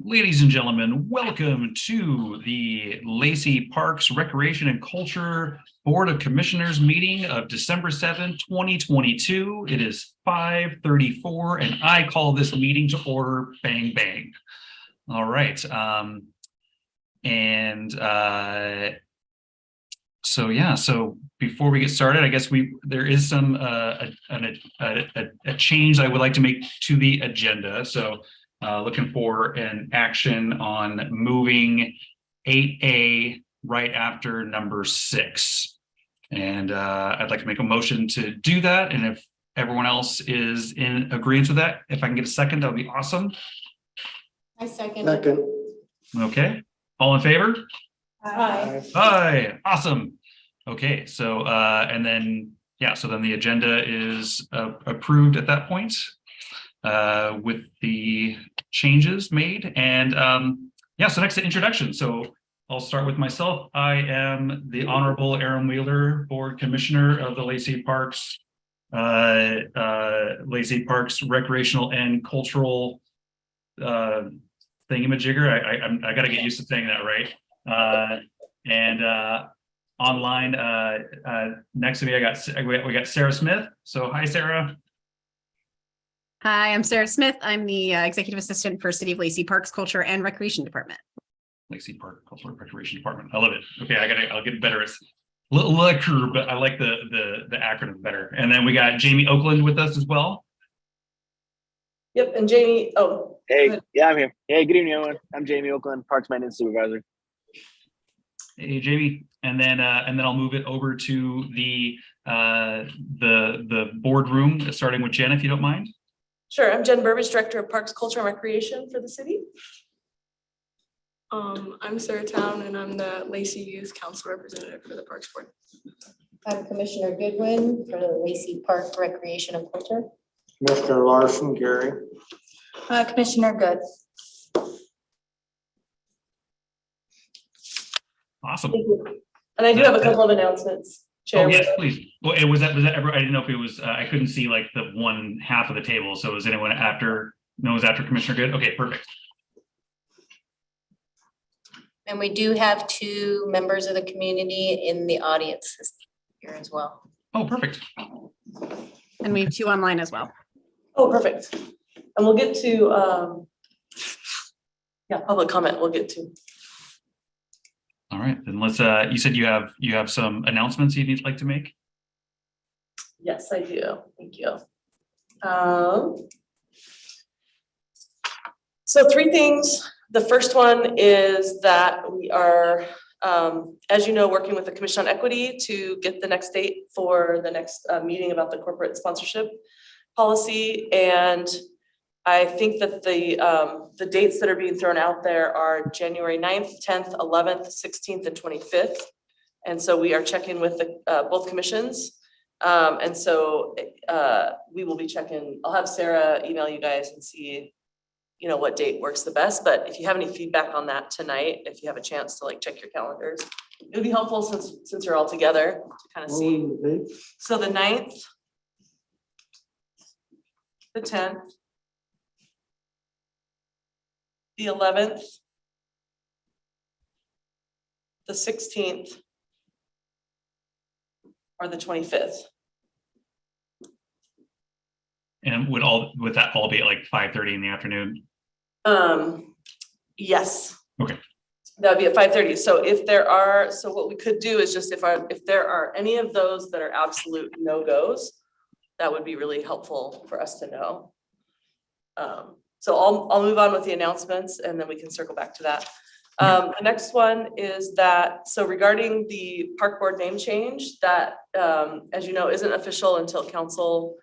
Ladies and gentlemen, welcome to the Lacey Parks Recreation and Culture Board of Commissioners meeting of December 7th, 2022. It is 5:34 and I call this meeting to order. Bang, bang. All right. So before we get started, I guess there is some a change I would like to make to the agenda. So looking for an action on moving 8A right after number 6. And I'd like to make a motion to do that. And if everyone else is in agreement with that, if I can get a second, that would be awesome. I second. Okay. All in favor? Aye. Hi, awesome. Okay, so and then so then the agenda is approved at that point with the changes made. And so next, the introduction. So I'll start with myself. I am the Honorable Aaron Wheeler, Board Commissioner of the Lacey Parks Recreational and Cultural thingamajigger. I got to get used to saying that right. Online next to me, we got Sarah Smith. So hi, Sarah. Hi, I'm Sarah Smith. I'm the Executive Assistant for City of Lacey Parks Culture and Recreation Department. Lacey Park Culture and Recreation Department. I love it. Okay, I'll get better. It's a little liquor, but I like the acronym better. And then we got Jamie Oakland with us as well. Yep, and Jamie. Oh, hey, yeah, I'm here. Hey, good evening, everyone. I'm Jamie Oakland, Parks Maintenance Supervisor. Hey, Jamie, and then I'll move it over to the boardroom, starting with Jen, if you don't mind. Sure. I'm Jen Burbage, Director of Parks, Culture, and Recreation for the city. I'm Sarah Town, and I'm the Lacey Youth Council representative for the Parks Board. I'm Commissioner Goodwin for the Lacey Park Recreation and Culture. Commissioner Larson, Gary. Commissioner Good. Awesome. And I do have a couple of announcements, Chair. Oh, yes, please. Well, was that ever? I didn't know if it was. I couldn't see like the one half of the table. So is anyone after? No, it was after Commissioner Good. Okay, perfect. And we do have 2 members of the community in the audience here as well. Oh, perfect. And we have 2 online as well. Oh, perfect. And we'll get to public comment. We'll get to. All right, then let's. You said you have some announcements you'd like to make. Yes, I do. Thank you. So 3 things. The first one is that we are, as you know, working with the Commission on Equity to get the next date for the next meeting about the corporate sponsorship policy. And I think that the dates that are being thrown out there are January 9th, 10th, 11th, 16th, and 25th. And so we are checking with the both commissions. And so we will be checking. I'll have Sarah email you guys and see what date works the best. But if you have any feedback on that tonight, if you have a chance to like check your calendars, it would be helpful since you're all together to kind of see. So the 9th, the 10th, the 11th, the 16th, or the 25th. And would that all be at like 5:30 in the afternoon? Yes. Okay. That would be at 5:30. So so what we could do is just if there are any of those that are absolute no-goes, that would be really helpful for us to know. So I'll move on with the announcements and then we can circle back to that. The next one is that, so regarding the park board name change that, as you know, isn't official until council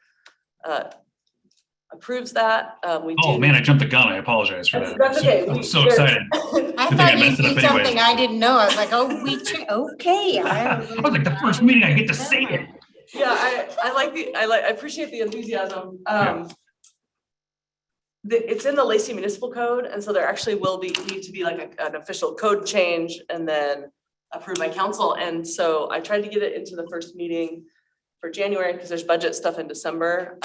approves that. Man, I jumped the gun. I apologize for that. That's okay. I'm so excited. I thought you did something I didn't know. I was like, oh, okay. I was like, the first meeting I get to say it. Yeah, I appreciate the enthusiasm. It's in the Lacey Municipal Code, and so there actually need to be like an official code change and then approved by council. And so I tried to get it into the first meeting for January because there's budget stuff in December.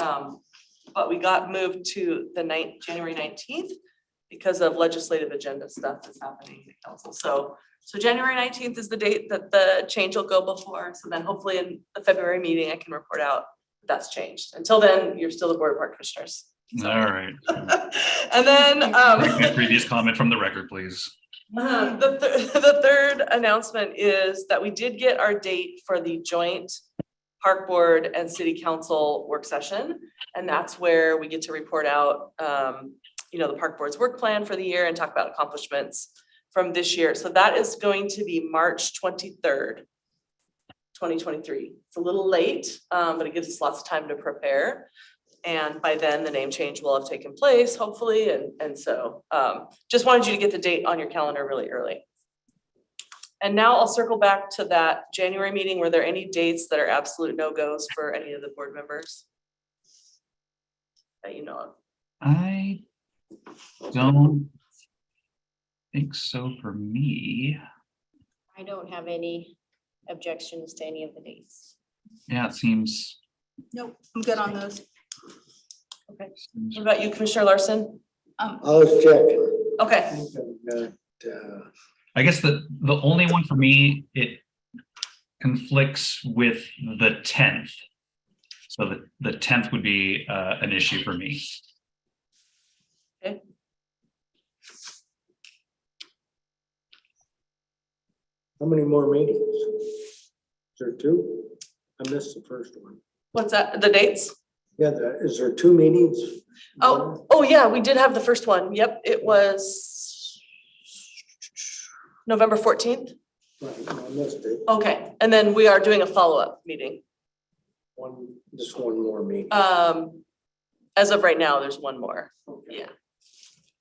But we got moved to the January 19th. because of legislative agenda stuff that's happening in the council. So January 19th is the date that the change will go before. So then hopefully in the February meeting, I can report out that's changed. Until then, you're still the Board of Park Commissioners. All right. And then, Correct my previous comment from the record, please. the third announcement is that we did get our date for the joint Park Board and City Council work session. And that's where we get to report out, the Park Board's work plan for the year and talk about accomplishments from this year. So that is going to be March 23rd, 2023. It's a little late, but it gives us lots of time to prepare. And by then the name change will have taken place, hopefully. And so just wanted you to get the date on your calendar really early. And now I'll circle back to that January meeting. Were there any dates that are absolute no-goes for any of the board members that you know of? I don't think so for me. I don't have any objections to any of the dates. Yeah, it seems. Nope, I'm good on those. Okay. What about you, Commissioner Larson? I was checking. Okay, I guess the only one for me, it conflicts with the 10th. So the 10th would be an issue for me. How many more meetings? Is there two? I missed the first one. what's that, the dates? Yeah, is there two meetings? Oh yeah, we did have the first one. Yep, it was November 14th. Right, I missed it. Okay, and then we are doing a follow-up meeting. Just one more meeting. As of right now, there's one more. Okay. Yeah.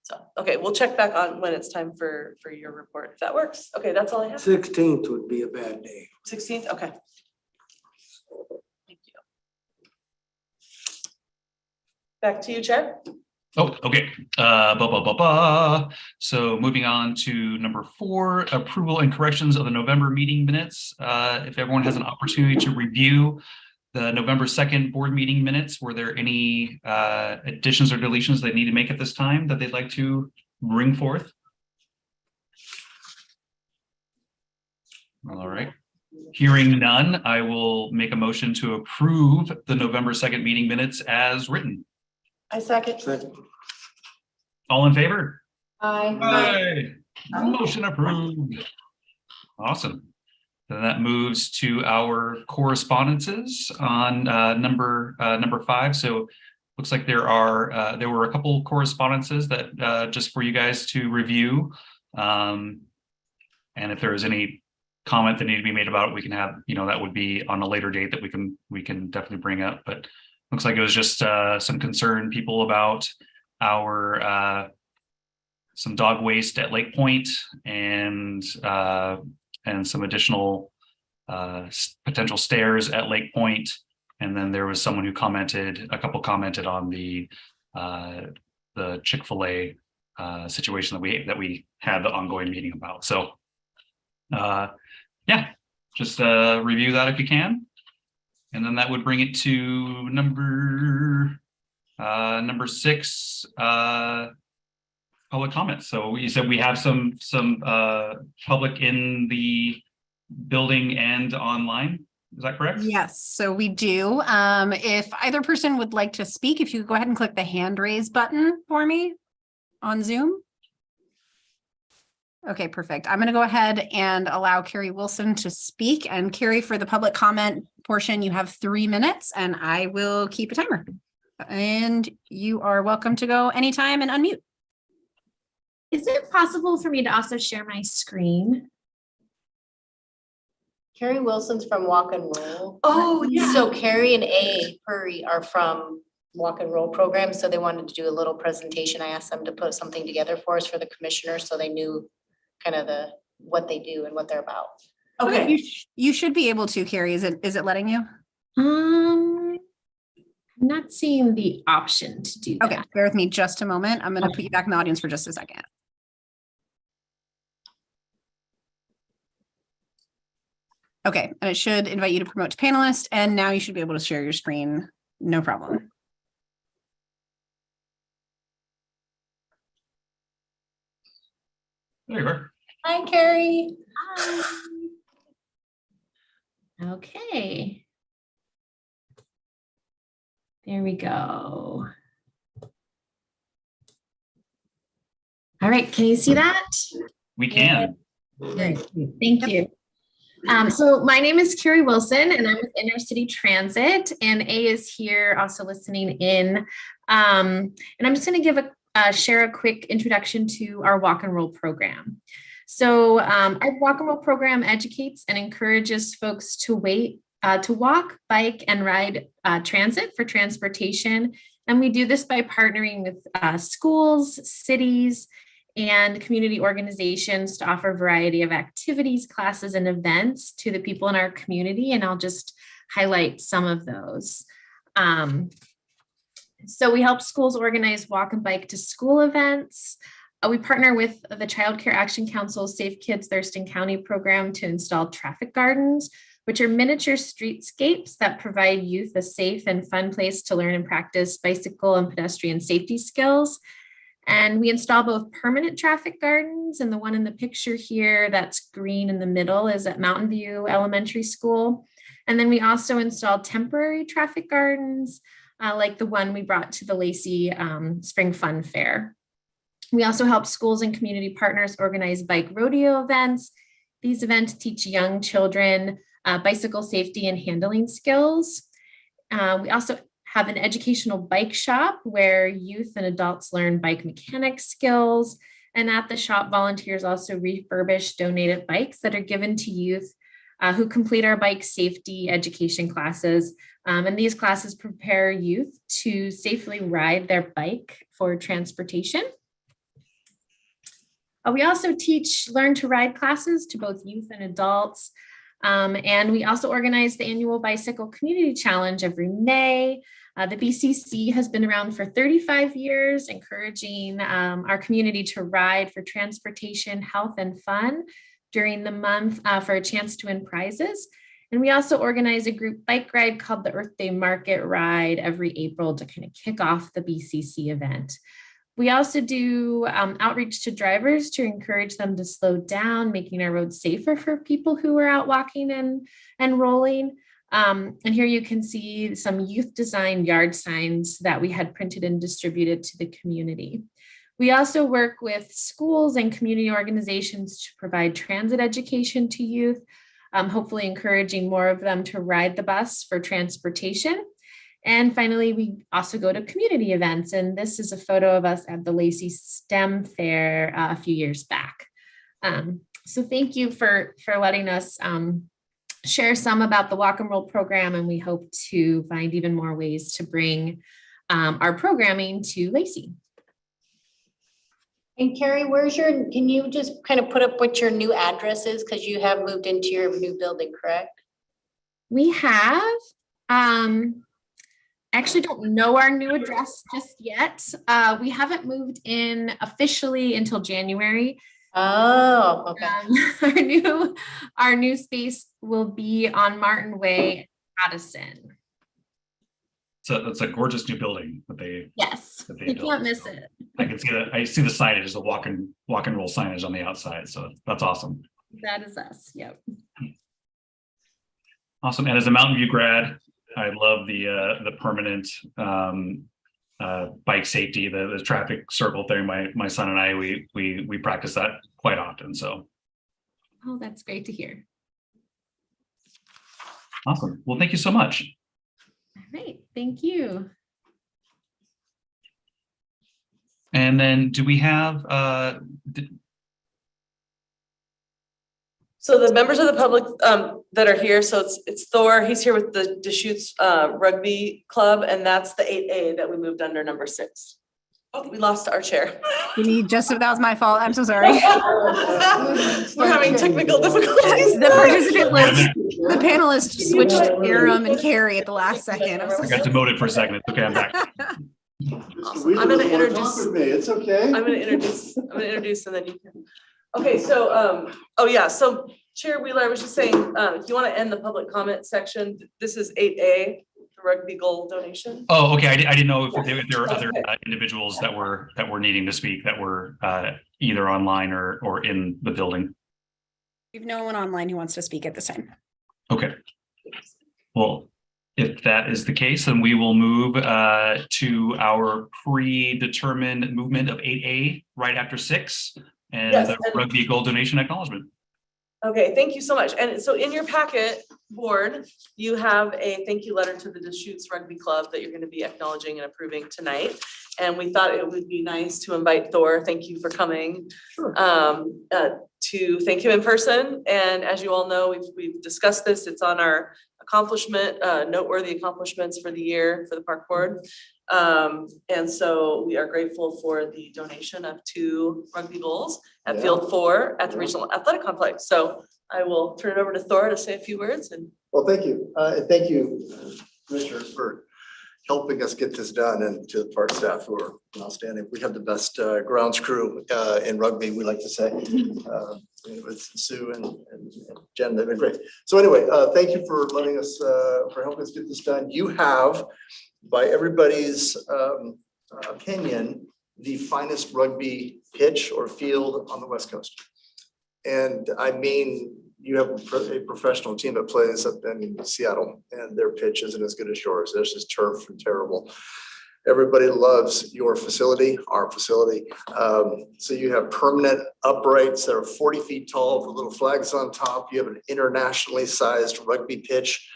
So, okay, we'll check back on when it's time for your report, if that works. Okay, that's all I have. 16th would be a bad day. 16th, okay. Thank you. Back to you, Chair. Oh, okay. So moving on to number 4, approval and corrections of the November meeting minutes. If everyone has an opportunity to review the November 2nd board meeting minutes, were there any additions or deletions they need to make at this time that they'd like to bring forth? All right. Hearing none, I will make a motion to approve the November 2nd meeting minutes as written. I second. Second. All in favor? Aye. Aye. Motion approved. Awesome. Then that moves to our correspondences on number 5. So looks like there were a couple correspondences that just for you guys to review. And if there is any comment that need to be made about it, we can have, that would be on a later date that we can definitely bring up. But looks like it was just some concerned people about our some dog waste at Lake Point and some additional potential stairs at Lake Point. And then there was someone who commented on the Chick-fil-A situation that we had the ongoing meeting about. So yeah, just review that if you can. And then that would bring it to number 6, public comments. So you said we have some public in the building and online. Is that correct? Yes, so we do. If either person would like to speak, if you could go ahead and click the hand raise button for me on Zoom. Okay, perfect. I'm going to go ahead and allow Carrie Wilson to speak. And Carrie, for the public comment portion, you have 3 minutes and I will keep a timer. And you are welcome to go anytime and unmute. Is it possible for me to also share my screen? Carrie Wilson's from Walk and Roll. Oh, yeah. So Carrie and A. Puri are from Walk and Roll program, so they wanted to do a little presentation. I asked them to put something together for us for the commissioners, so they knew kind of what they do and what they're about. Okay. You should be able to, Carrie. Is it letting you? I'm not seeing the option to do that. Okay, bear with me just a moment. I'm going to put you back in the audience for just a second. Okay, and it should invite you to promote to panelist, and now you should be able to share your screen. No problem. There you are. Hi, Carrie. Okay. There we go. All right, can you see that? We can. Great, thank you. So my name is Carrie Wilson and I'm with Inner City Transit, and A is here also listening in. And I'm just going to give share a quick introduction to our walk and roll program. So our walk and roll program educates and encourages folks to walk, bike, and ride transit for transportation. And we do this by partnering with schools, cities, and community organizations to offer a variety of activities, classes, and events to the people in our community. And I'll just highlight some of those. So we help schools organize walk and bike to school events. We partner with the Child Care Action Council Safe Kids Thurston County program to install traffic gardens, which are miniature streetscapes that provide youth a safe and fun place to learn and practice bicycle and pedestrian safety skills. And we install both permanent traffic gardens, and the one in the picture here that's green in the middle is at Mountain View Elementary School. And then we also install temporary traffic gardens, like the one we brought to the Lacey Spring Fun Fair. We also help schools and community partners organize bike rodeo events. These events teach young children bicycle safety and handling skills. We also have an educational bike shop where youth and adults learn bike mechanics skills. And at the shop, volunteers also refurbish donated bikes that are given to youth who complete our bike safety education classes. And these classes prepare youth to safely ride their bike for transportation. We also teach learn to ride classes to both youth and adults. And we also organize the annual Bicycle Community Challenge every May. The BCC has been around for 35 years, encouraging our community to ride for transportation, health, and fun during the month for a chance to win prizes. And we also organize a group bike ride called the Earth Day Market Ride every April to kind of kick off the BCC event. We also do outreach to drivers to encourage them to slow down, making our roads safer for people who are out walking and rolling. And here you can see some youth designed yard signs that we had printed and distributed to the community. We also work with schools and community organizations to provide transit education to youth, hopefully encouraging more of them to ride the bus for transportation. And finally, we also go to community events. And this is a photo of us at the Lacey STEM Fair a few years back. So thank you for letting us share some about the Walk and Roll program. And we hope to find even more ways to bring our programming to Lacey. And Carrie, can you just kind of put up what your new address is? Because you have moved into your new building, correct? We have, actually don't know our new address just yet. We haven't moved in officially until January. Oh, okay. Our new space will be on Martin Way, Addison. So it's a gorgeous new building that they. Yes, that they you built. can't miss it. I can see that. I see the signage, the walk and roll signage on the outside. So that's awesome. That is us. Yep. Awesome. And as a Mountain View grad, I love the permanent bike safety, the traffic circle thing. My son and I, we practice that quite often. So. Oh, that's great to hear. Awesome. Well, thank you so much. All right. Thank you. And then do we have, So the members of the public that are here, so it's Thor, he's here with the Deschutes Rugby Club, and that's the 8A that we moved under number 6. Oh, we lost our chair. That was my fault. I'm so sorry. We're having technical difficulties. The participant list, the panelists switched Aram and Carrie at the last second. I got demoted for a second. Okay, I'm back. Awesome. I'm gonna introduce. It's okay. I'm gonna introduce and then you can. Okay, so, oh yeah, so Chair Wheeler, I was just saying, if you want to end the public comment section, this is 8A, the rugby goal donation. Oh, okay. I didn't know if there were other individuals that were needing to speak that were either online or in the building. We have no one online who wants to speak at this time. Okay. Well, if that is the case, then we will move to our predetermined movement of 8A right after 6 and Yes, the and- rugby goal donation acknowledgement. Okay, thank you so much. And so in your packet, board, you have a thank you letter to the Deschutes Rugby Club that you're going to be acknowledging and approving tonight. And we thought it would be nice to invite Thor, thank you for coming, to thank him in person. And as you all know, we've discussed this, it's on our accomplishment, noteworthy accomplishments for the year for the park board. And so we are grateful for the donation of 2 rugby goals at Field 4 at the Regional Athletic Complex. So I will turn it over to Thor to say a few words and. Well, thank you. And thank you, commissioners, for helping us get this done, and to the park staff who are outstanding. We have the best grounds crew in rugby, we like to say. With Sue and Jen, they've been great. So anyway, thank you for letting us, for helping us get this done. You have, by everybody's opinion, the finest rugby pitch or field on the West Coast. And I mean, you have a professional team that plays up in Seattle, and their pitch isn't as good as yours. There's just turf and terrible. Everybody loves your facility, our facility. So you have permanent uprights that are 40 feet tall with little flags on top. You have an internationally sized rugby pitch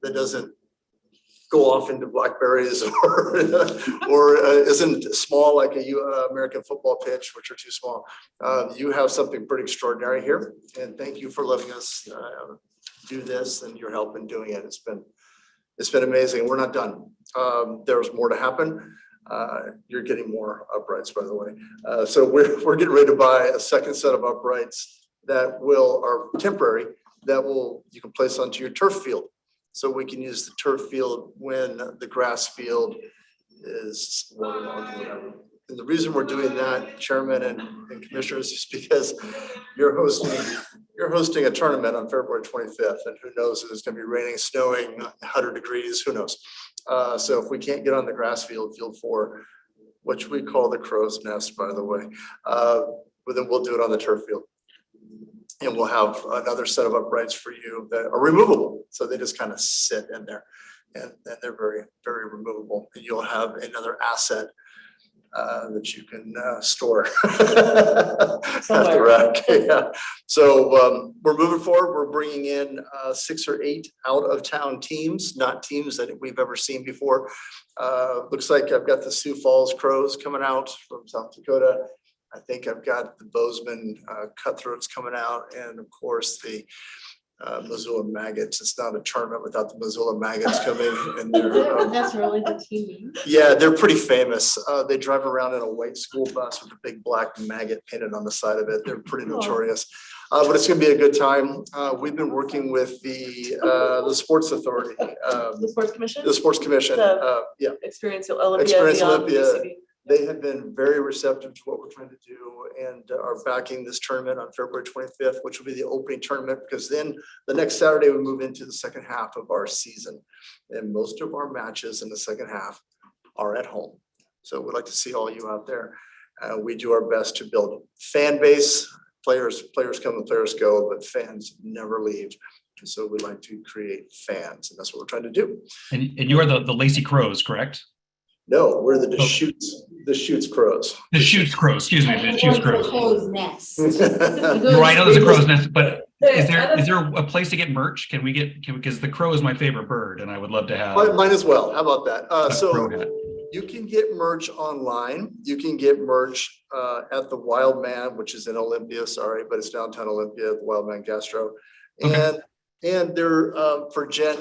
that doesn't go off into blackberries or isn't small like a American football pitch, which are too small. You have something pretty extraordinary here, and thank you for letting us do this and your help in doing it. It's been amazing. We're not done. There's more to happen. You're getting more uprights, by the way. So we're getting ready to buy a second set of uprights that are temporary, you can place onto your turf field. So we can use the turf field when the grass field is waterlogged or whatever. And the reason we're doing that, Chairman and Commissioners, is because you're hosting a tournament on February 25th, and who knows if it's going to be raining, snowing, 100 degrees, who knows? So if we can't get on the grass field, Field 4, which we call the crow's nest, by the way, but then we'll do it on the turf field. And we'll have another set of uprights for you that are removable. So they just kind of sit in there, and they're very, very removable. And you'll have another asset that you can store at the rack. Yeah. So we're moving forward. We're bringing in 6 or 8 out of town teams, not teams that we've ever seen before. Looks like I've got the Sioux Falls Crows coming out from South Dakota. I think I've got the Bozeman Cutthroats coming out, and of course the Missoula Maggots. It's not a tournament without the Missoula Maggots coming in there. That's really the team. Yeah, they're pretty famous. They drive around in a white school bus with a big black maggot painted on the side of it. They're pretty notorious. But it's going to be a good time. We've been working with the Sports Authority. The Sports Commission? The Sports Commission, yeah. Experience Olympia. Experience beyond Olympia. UCB. They have been very receptive to what we're trying to do, and are backing this tournament on February 25th, which will be the opening tournament, because then the next Saturday we move into the second half of our season. And most of our matches in the second half are at home. So we'd like to see all you out there. We do our best to build a fan base. Players come and players go, but fans never leave. And so we like to create fans, and that's what we're trying to do. And you are the Lacey Crows, correct? No, we're the Deschutes Crows. The Shoots Crows, excuse me, the Shoots Crows. Crow's nest. You're right, I know there's a crow's nest, but is there a place to get merch? Because the crow is my favorite bird, and I would love to have Mine as well. How about that? a So crow hat. you can get merch online. You can get merch at the Wild Man, which is in Olympia, sorry, but it's downtown Olympia, the Wild Man Gastro. Okay. And they're for Jen,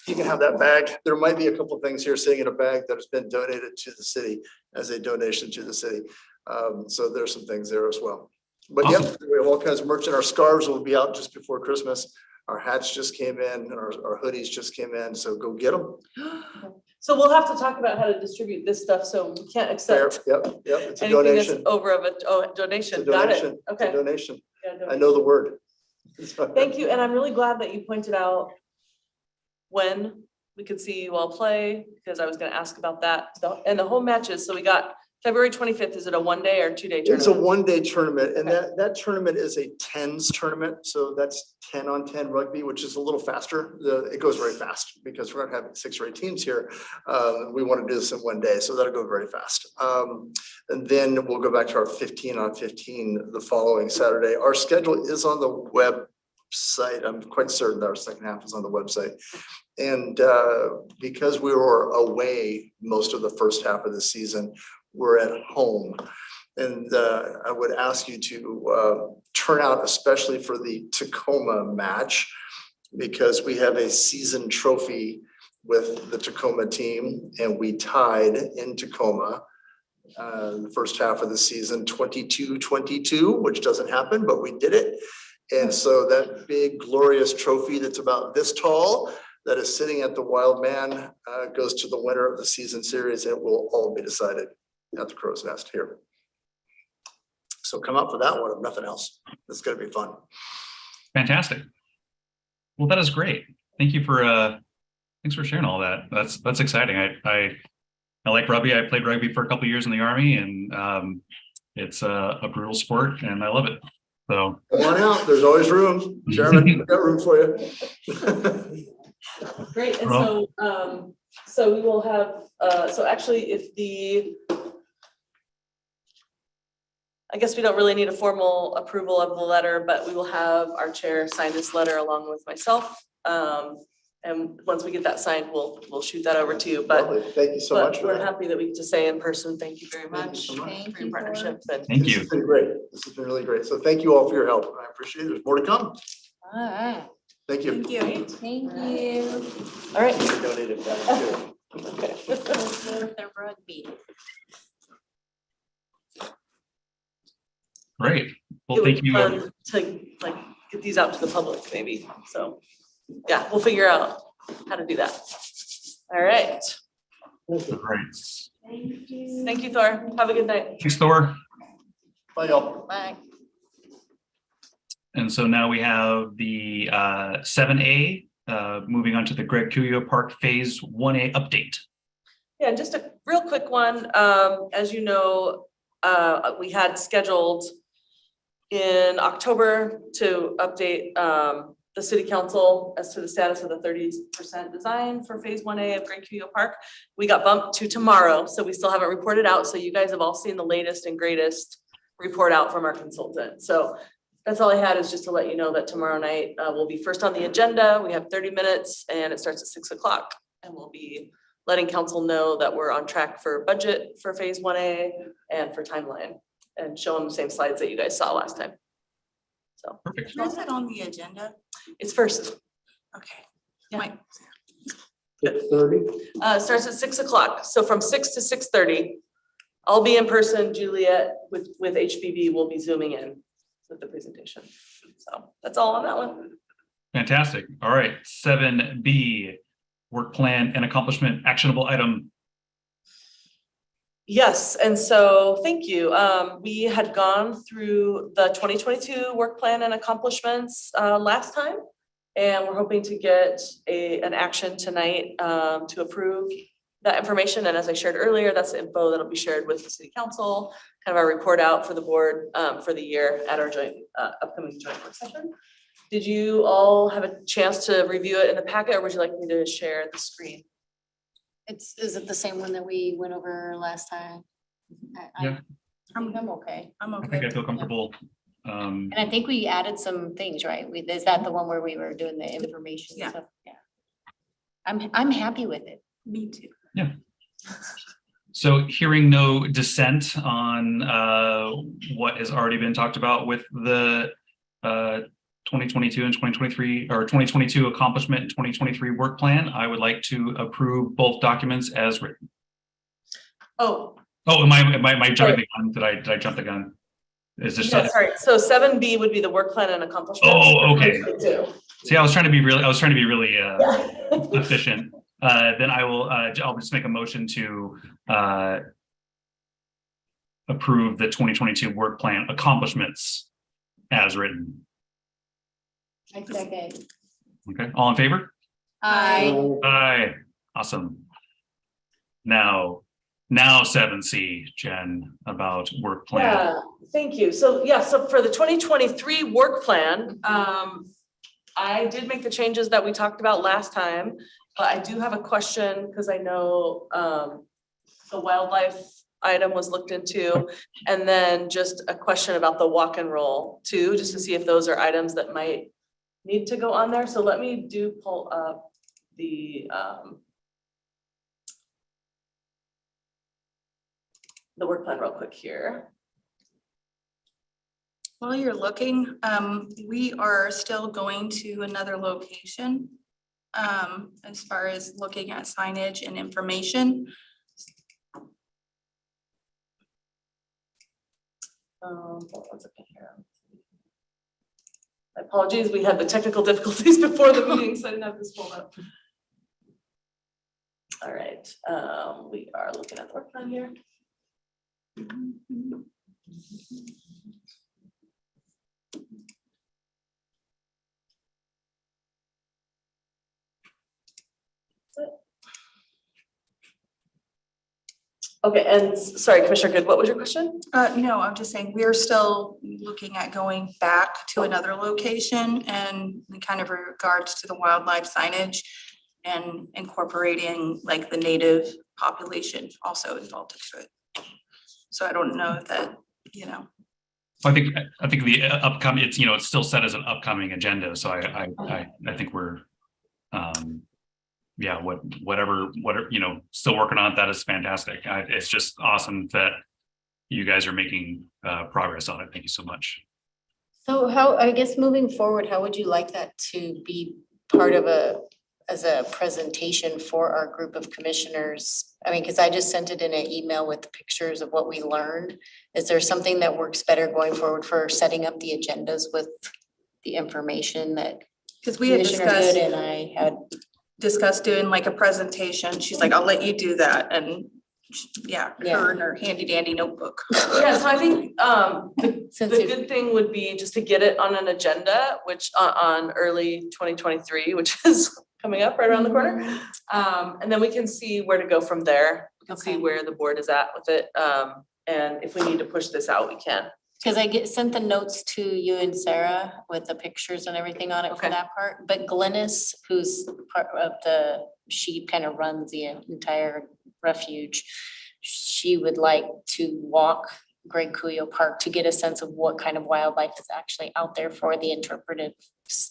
you can have that bag. There might be a couple of things here sitting in a bag that has been donated to the city as a donation to the city. So there's some things there as well. But Awesome. yep, we have all kinds of merch, and our scarves will be out just before Christmas. Our hats just came in, and our hoodies just came in, so go get them. So we'll have to talk about how to distribute this stuff, so we can't accept Yep, it's a anything that's donation. over of a It's a donation. Got it. donation. It's a Okay. donation. Yeah, I donation. know the word. Thank you, and I'm really glad that you pointed out when we could see you all play, because I was gonna ask about that. And the home matches, so we got February 25th, is it a 1-day or 2-day tournament? It's a 1-day tournament, and Okay. that tournament is a tens tournament, so that's 10-on-10 rugby, which is a little faster. It goes very fast because we're gonna have 6 or 8 teams here. We want to do this in 1 day, so that'll go very fast. And then we'll go back to our 15-on-15 the following Saturday. Our schedule is on the website. I'm quite certain that our second half is on the website. And because we were away most of the first half of the season, we're at home. And I would ask you to turn out, especially for the Tacoma match, because we have a season trophy with the Tacoma team, and we tied in Tacoma the first half of the season, 22-22, which doesn't happen, but we did it. And so that big glorious trophy that's about this tall, that is sitting at the Wild Man, goes to the winner of the season series, and it will all be decided at the Crow's Nest here. So come up for that one, if nothing else. It's gonna be fun. Fantastic. Well, that is great. Thank you for thanks for sharing all that. That's exciting. I like rugby. I played rugby for a couple of years in the Army, and it's a brutal sport, and I love it. So Come on out, there's always room. Chairman, we've got room for you. Great, and Well- so we will have, so actually if I guess we don't really need a formal approval of the letter, but we will have our chair sign this letter along with myself. And once we get that signed, we'll shoot that over to you, but Lovely. Thank you so much for we're that. happy that we get to say in person, thank you very Thank you much so much. Thank for your you, Thor. partnership. And thank This you. has been great. This has been really great. So thank you all for your help. I appreciate it. There's more to come. All right. Thank you. Thank you. Thank you. All right. Donated that too. Okay. The rugby. Great. Well, It would thank be you. fun to like get these out to the public maybe, so, yeah, we'll figure out how to do that. All right, Great. thank you, Thor, have a good night. Thanks, Thor. Bye, y'all. Bye. And so now we have the 7A, moving on to the Greg Cuyo Park Phase 1A update. Yeah, just a real quick one, as you know, we had scheduled in October to update the city council as to the status of the 30% design for Phase 1A of Great Cuyo Park. We got bumped to tomorrow, so we still haven't reported out, so you guys have all seen the latest and greatest report out from our consultant. So that's all I had, is just to let you know that tomorrow night will be first on the agenda. We have 30 minutes and it starts at 6 o'clock, and we'll be letting council know that we're on track for budget for Phase 1A and for timeline, and show them the same slides that you guys saw last time. So Perfect. Is it on the agenda? it's first, Okay. Yeah. Might- 6:30. Starts at 6 o'clock. So from 6 to 6:30, I'll be in person. Juliet with HBB will be zooming in with the presentation. So that's all on that one. Fantastic. All right, 7B, work plan and accomplishment actionable item. Yes, and so, thank you. We had gone through the 2022 work plan and accomplishments last time. And we're hoping to get an action tonight to approve that information. And as I shared earlier, that's the info that'll be shared with the city council, kind of our report out for the board for the year at our joint upcoming joint work session. Did you all have a chance to review it in the packet, or would you like me to share the screen? Is it the same one that we went over last time? Yeah. I'm okay. I'm I think okay. I feel comfortable. And I think we added some things, right? Is that the one where we were doing the information Yeah. stuff? Yeah. I'm happy with it. Me too. So hearing no dissent on what has already been talked about with the 2022 and 2023, or 2022 accomplishment and 2023 work plan, I would like to approve both documents as written. Oh, Oh, am I jumping the gun? Did I jump the gun? Is this? yeah, sorry. So 7B would be the work plan and accomplishments. Oh, okay. Too. See, I was trying to be really Yeah. efficient. Then I'll just make a motion to approve the 2022 work plan accomplishments as written. I second. Okay, all in favor? I Aye, awesome. Now, now 7C, Jen, about work plan. Yeah, thank you. So, yeah, so for the 2023 work plan, I did make the changes that we talked about last time, but I do have a question because I know the wildlife item was looked into, and then just a question about the walk and roll too, just to see if those are items that might need to go on there. So let me pull up the work plan real quick here. While you're looking, we are still going to another location. As far as looking at signage and information. Hold on a second here. My apologies, we had the technical difficulties before the meeting, so I didn't have this pulled up. All right, we are looking at the work plan here. Okay, and sorry, Commissioner Good, what was your question? No, I'm just saying, we're still looking at going back to another location and in kind of regards to the wildlife signage and incorporating like the native population also involved into it. So I don't know if that, you know. I think the upcoming, it's, you know, it's still set as an upcoming agenda. So I think we're, yeah, whatever, you know, still working on it. That is fantastic. It's just awesome that you guys are making progress on it. Thank you so much. So how, I guess moving forward, how would you like that to be part of as a presentation for our group of commissioners? I mean, because I just sent it in an email with the pictures of what we learned. Is there something that works better going forward for setting up the agendas with the information that Because we had Commissioner Good discussed and I had? discussed doing like a presentation. She's like, I'll let you do that. And yeah, Yeah. her and her handy dandy notebook. Yeah, so I think the Since it- good thing would be just to get it on an agenda, which on early 2023, which is coming up right around the corner. And then we can see where to go from there. We can see Okay. where the board is at with it. And if we need to push this out, we can. Because I sent the notes to you and Sarah with the pictures and everything on it for Okay. that part. But Glennis, who's part of she kind of runs the entire refuge. She would like to walk Greg Cuyo Park to get a sense of what kind of wildlife is actually out there for the interpretive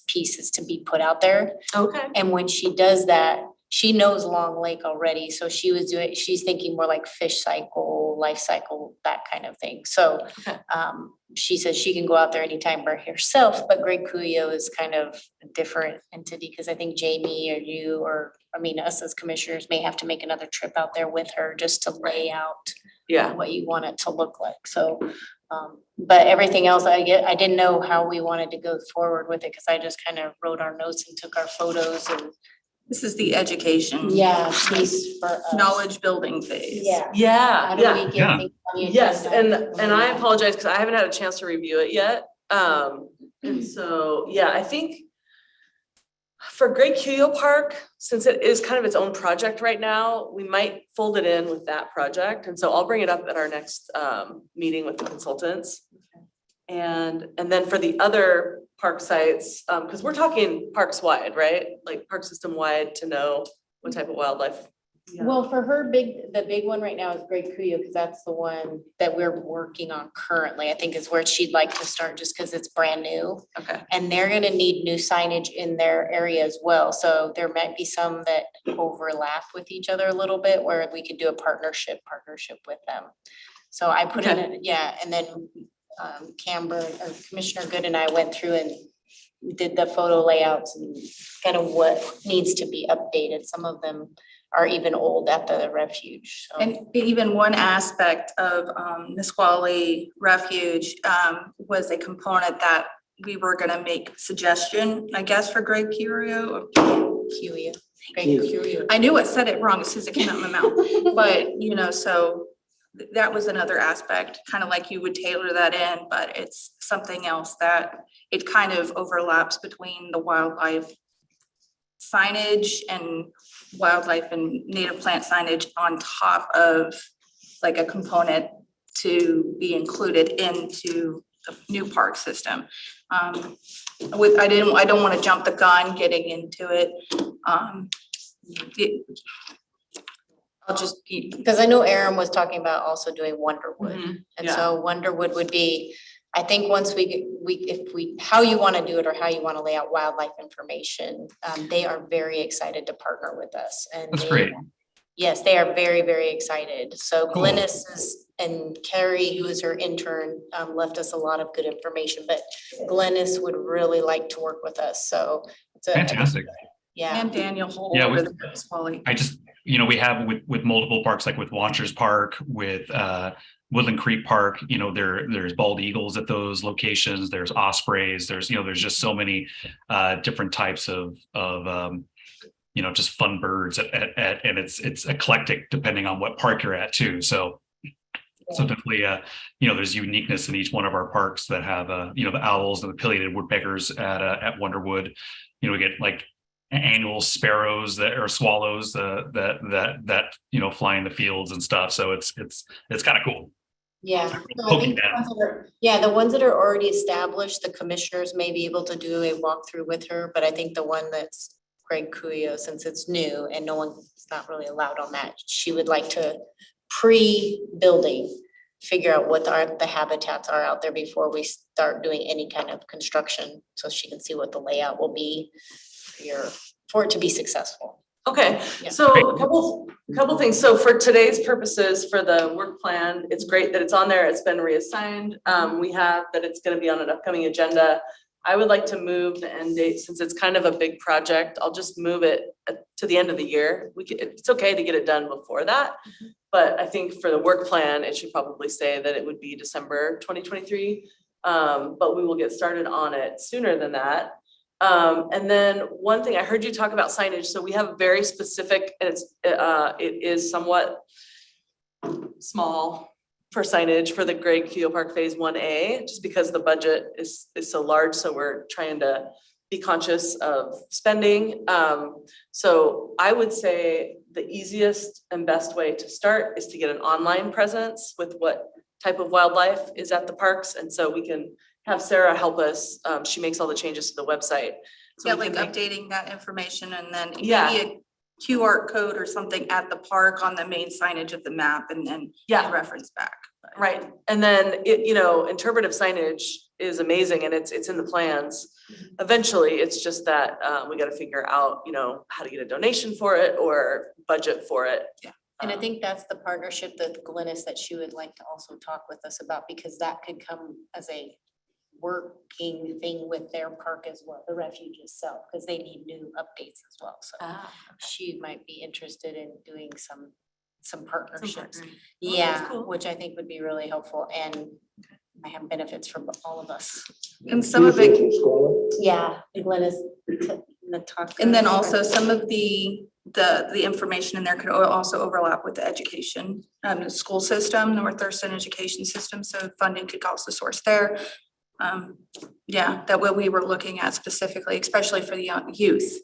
pieces to be put out there. Okay. And when she does that, she knows Long Lake already, so she's thinking more like fish cycle, life cycle, that kind of thing. So Okay. she says she can go out there anytime by herself, but Greg Cuyo is kind of a different entity, because I think Jamie or you or, I mean, us as commissioners may have to make another trip out there with her just to lay out Yeah. what you want it to look like. So, but everything else, I didn't know how we wanted to go forward with it, because I just kind of wrote our notes and took our photos and This is the education. piece for us. Knowledge building phase. Yeah. Yeah, How do yeah. we get Yeah. things on the Yes, agenda? and I apologize because I haven't had a chance to review it yet. And so, yeah, I think for Great Cuyo Park, since it is kind of its own project right now, we might fold it in with that project. And so I'll bring it up at our next meeting with the consultants. And then for the other park sites, because we're talking parks wide, right? Like park system wide to know what type of wildlife. Yeah. Well, for her, the big one right now is Great Cuyo, because that's the one that we're working on currently. I think is where she'd like to start, just because it's brand new. Okay. And they're gonna need new signage in their area as well. So there might be some that overlap with each other a little bit, where we could do a partnership with them. So I put in, and then Commissioner Good and I went through and did the photo layouts and kind of what needs to be updated. Some of them are even old at the refuge. So. And even one aspect of Nisqually Refuge was a component that we were gonna make suggestion, I guess, for Great Cuyo. Cuyo. Great Cuyo. I knew it said it wrong as soon as it came out of my mouth, but you know, so that was another aspect, kind of like you would tailor that in, but it's something else that it kind of overlaps between the wildlife signage and wildlife and native plant signage on top of like a component to be included into the new park system. I don't want to jump the gun getting into it. I'll just be, Because I know Aaron was talking about also doing Wonderwood. And yeah. so Wonderwood would be, I think once how you want to do it or how you want to lay out wildlife information, they are very excited to partner with us. And That's they- great. Yes, they are very, very excited. So Cool. and Carrie, who is her intern, left us a lot of good information, but Glennis would really like to work with us. So it's Fantastic. Yeah. and Daniel Hole Yeah, over the Quality. I just, we have with multiple parks, like with Watchers Park, with Woodland Creek Park, there's bald eagles at those locations, there's ospreys, there's just so many different types of just fun birds and it's eclectic depending on what park you're at too. So definitely, there's uniqueness in each one of our parks that have, the owls and the pileated woodpeckers at Wonderwood. We get like annual sparrows that or swallows that fly in the fields and stuff. So it's kind of cool. Yeah. So I Poking think down. the ones that are already established, the commissioners may be able to do a walkthrough with her, but I think the one that's Greg Cuyo, since it's new and no one's not really allowed on that, she would like to pre-building, figure out what the habitats are out there before we start doing any kind of construction, so she can see what the layout will be for it to be successful. Okay, Yeah. so a couple things. So for today's purposes, for the work plan, it's great that it's on there. It's been reassigned. We have that it's gonna be on an upcoming agenda. I would like to move the end date, since it's kind of a big project. I'll just move it to the end of the year. It's okay to get it done before that. But I think for the work plan, it should probably say that it would be December 2023. But we will get started on it sooner than that. And then one thing, I heard you talk about signage. So we have very specific, and it is somewhat small for signage for the Greg Cuyo Park Phase 1A, just because the budget is so large. So we're trying to be conscious of spending. So I would say the easiest and best way to start is to get an online presence with what type of wildlife is at the parks. And so we can have Sarah help us. She makes all the changes to the website. So Yeah, we like can make- updating that information and then Yeah. maybe a QR code or something at the park on the main signage of the map and then Yeah. reference back. Right, and then interpretive signage is amazing and it's in the plans. Eventually, it's just that we gotta figure out, how to get a donation for it or budget for it. Yeah. And I think that's the partnership that Glennis, that she would like to also talk with us about, because that could come as a working thing with their park as well, the refuge itself, because they need new updates as well. So she might be interested in doing some partnerships. Yeah, cool. which I think would be really helpful and I have benefits for all of us. And some of it, Yeah, Glennis. and then also some of the information in there could also overlap with the education, the school system, North Thurston education system, so funding could also source there. Yeah, that what we were looking at specifically, especially for the young youth,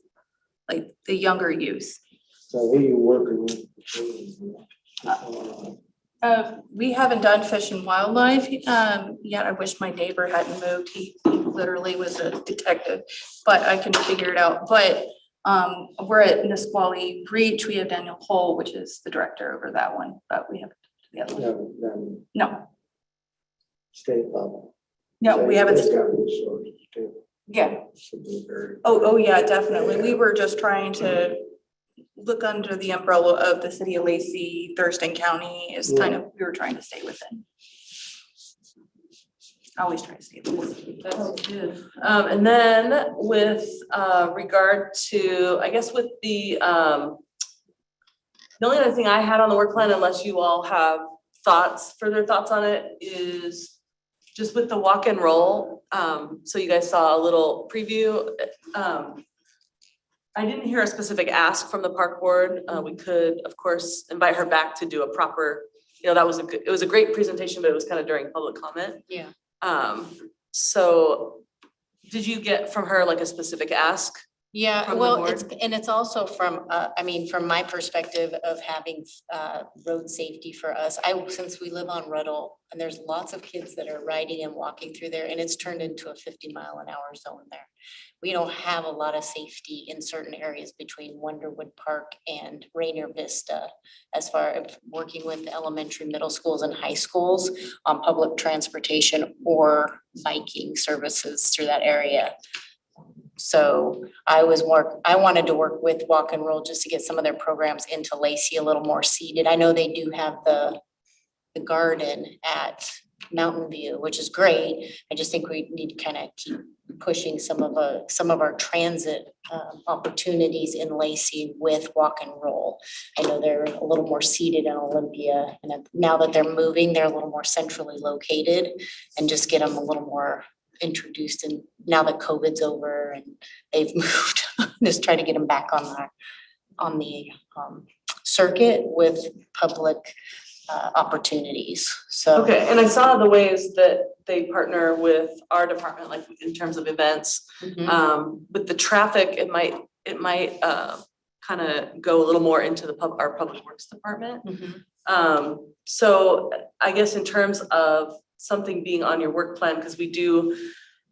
like the younger youth. So who are you working with? We haven't done Fish and Wildlife yet. I wish my neighbor hadn't moved. He literally was a detective, but I can figure it out. But we're at Nisqually Reach. We have Daniel Hole, which is the director over that one, but we haven't the other one. Then No, state level. no, we haven't. They've got resources too. Yeah. Should be very. Oh, yeah, definitely. We were just trying to look under the umbrella of the city of Lacey, Thurston County is kind of, we were trying to stay within. I always try to stay within. That's good. And then with regard to, I guess with the only other thing I had on the work plan, unless you all have further thoughts on it, is just with the walk and roll. So you guys saw a little preview. I didn't hear a specific ask from the park board. We could, of course, invite her back to do a proper, it was a great presentation, but it was kind of during public comment. Yeah. So did you get from her like a specific ask Yeah, from the well, board? it's also from, I mean, from my perspective of having, road safety for us. Since we live on Ruddle and there's lots of kids that are riding and walking through there and it's turned into a 50-mile-an-hour zone there. We don't have a lot of safety in certain areas between Wonderwood Park and Rainier Vista. As far as working with elementary, middle schools and high schools on public transportation or biking services through that area. So I wanted to work with Walk and Roll just to get some of their programs into Lacey a little more seated. I know they do have the garden at Mountain View, which is great. I just think we need to kind of keep pushing some of our transit opportunities in Lacey with Walk and Roll. I know they're a little more seated in Olympia, and now that they're moving, they're a little more centrally located, and just get them a little more introduced. And now that COVID's over and they've moved, just try to get them back on the circuit with public opportunities. So Okay, and I saw the ways that they partner with our department, like in terms of events. mhm. With the traffic, it might kind of go a little more into our public works department. Mhm. So I guess in terms of something being on your work plan, because we do,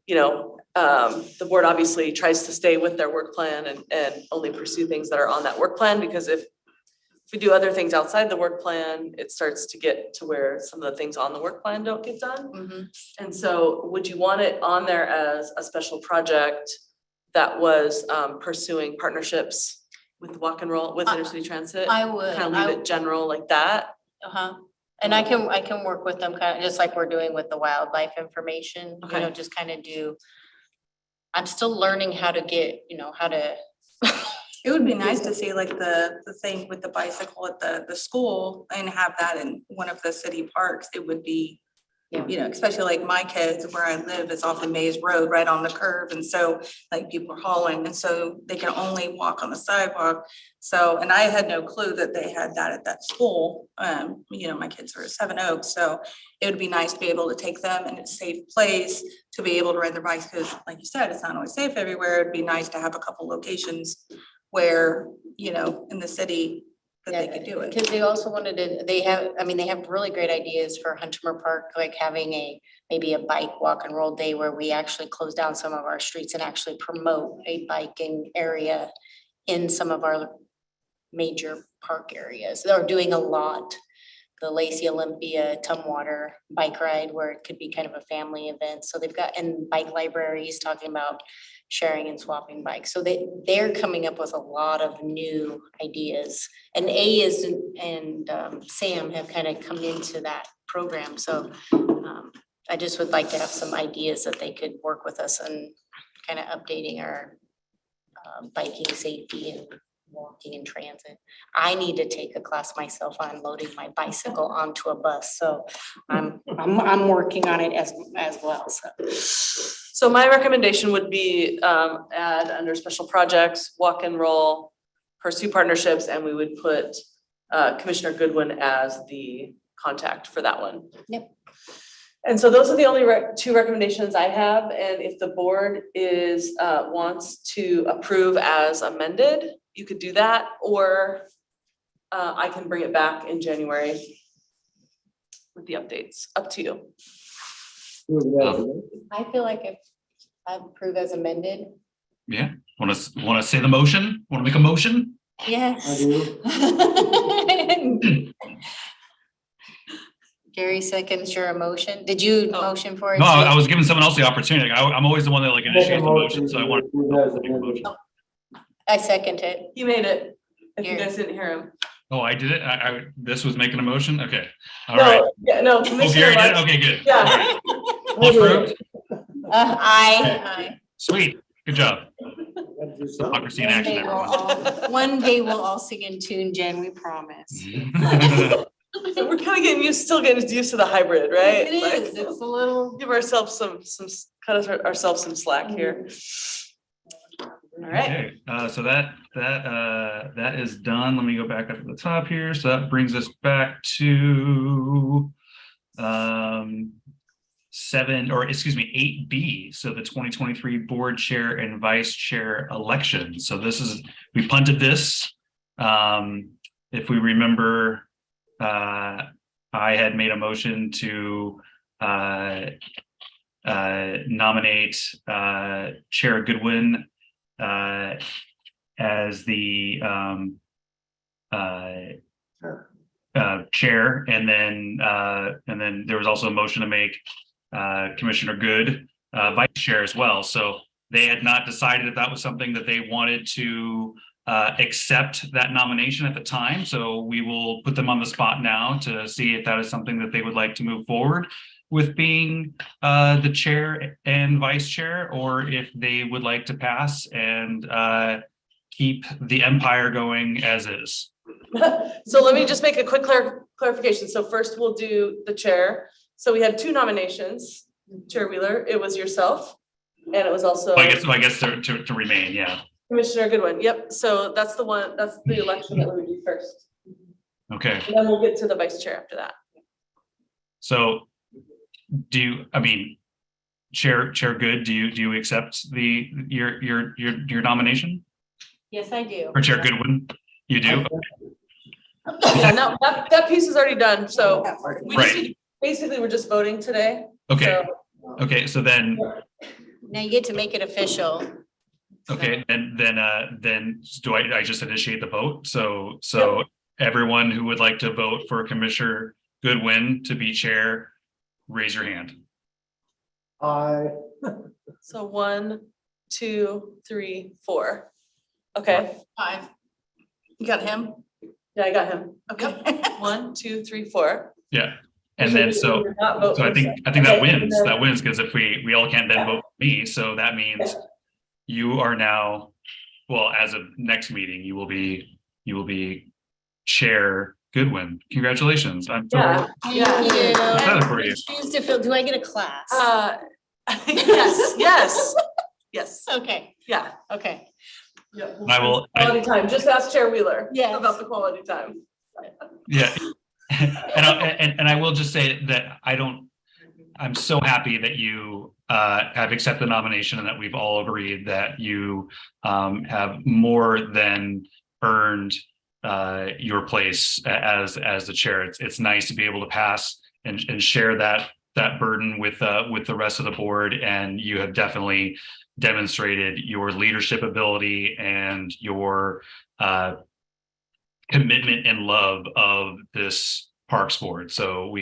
the board obviously tries to stay with their work plan and only pursue things that are on that work plan, because if we do other things outside the work plan, it starts to get to where some of the things on the work plan don't get done. Mhm. And so would you want it on there as a special project that was pursuing partnerships with Walk and Roll, with Intercity Transit? I would. Kind of leave it general like that? Uh-huh. And I can work with them kind of just like we're doing with the wildlife information, Okay. just kind of I'm still learning how to get, how to. It would be nice to see like the thing with the bicycle at the school and have that in one of the city parks. It would be, Yeah. especially like my kids, where I live is off of Maze Road, right on the curve. And so like people are hauling, and so they can only walk on the sidewalk. So, and I had no clue that they had that at that school. My kids are at Seven Oaks, so it would be nice to be able to take them in a safe place to be able to ride their bikes, because like you said, it's not always safe everywhere. It'd be nice to have a couple locations where, in the city that they could do it. Because they also they have really great ideas for Huntermore Park, like having maybe a bike walk and roll day where we actually close down some of our streets and actually promote a biking area in some of our major park areas. They're doing a lot. The Lacey Olympia Tumwater bike ride, where it could be kind of a family event. So they've got, and bike libraries talking about sharing and swapping bikes. So they're coming up with a lot of new ideas. And Sam have kind of come into that program. So I just would like to have some ideas that they could work with us on kind of updating our biking safety and walking in transit. I need to take a class myself on loading my bicycle onto a bus. So I'm working on it as well. So my recommendation would be add under special projects, Walk and Roll, pursue partnerships, and we would put Commissioner Goodwin as the contact for that one. Yep. And so those are the only two recommendations I have. And if the board wants to approve as amended, you could do that, or I can bring it back in January with the updates. Up to you. I feel like if I approve as amended. Yeah, want to say the motion? Want to make a motion? Yes. Gary seconds your emotion. Did you motion for it? No, I too? was giving someone else the opportunity. I'm always the one that initiates the motion, so I want to make a motion. I second it. He made it, if you Here. guys didn't hear him. Oh, I did it? This was making a motion? Okay, all right. No, Oh, Commissioner Gary did it? Lutz. Okay, good. Yeah. All right. All approved? Aye. Sweet, good job. Democracy in action, One day we'll all sing in tune, Jen, we promise. everyone. We're kind of still getting used to the hybrid, right? It is, Like, it's a little. give ourselves cut ourselves some slack here. All right. Okay, so that is done. Let me go back up to the top here. So that brings us back to 8B, so the 2023 board chair and vice chair election. So we punted this. If we remember, I had made a motion to nominate Chair Goodwin as the chair, and then there was also a motion to make Commissioner Good vice chair as well. So they had not decided if that was something that they wanted to accept that nomination at the time. So we will put them on the spot now to see if that is something that they would like to move forward with being the chair and vice chair, or if they would like to pass and keep the empire going as is. So let me just make a quick clarification. So first we'll do the chair. So we had 2 nominations, Chair Wheeler, it was yourself, and it was also. I guess to remain, yeah. Commissioner Goodwin, yep, so that's the election that we would do first. Okay, And then we'll get to the vice chair after that. so Chair Good, do you accept your nomination? Yes, I do. Or Chair Goodwin, you do? Yeah, no, that piece is already done, so we just, Right. basically, we're just voting today. Okay, So- okay, so then, Now you get to make it official. okay, and then do I just initiate the vote? So everyone who would like to vote for Commissioner Goodwin to be chair, raise your hand. So 1, 2, 3, 4. Okay, 5. You got him? yeah, I got him. Okay. 1, 2, 3, 4. Yeah, and then so I think that wins, because if we all can't then vote for me, so that means you are now, well, as of next meeting, you will be Chair Goodwin. Congratulations. I'm so Yeah, yeah. excited for you. Choose to fill, do I get a class? Yes, Okay, yeah. okay. Yeah. I will- Quality time, just ask Chair Wheeler. Yes. About the quality time. Yeah. And I will just say that I'm so happy that you have accepted the nomination and that we've all agreed that you have more than earned your place as the chair. It's nice to be able to pass and share that burden with the rest of the board, and you have definitely demonstrated your leadership ability and your commitment and love of this Parks Board. So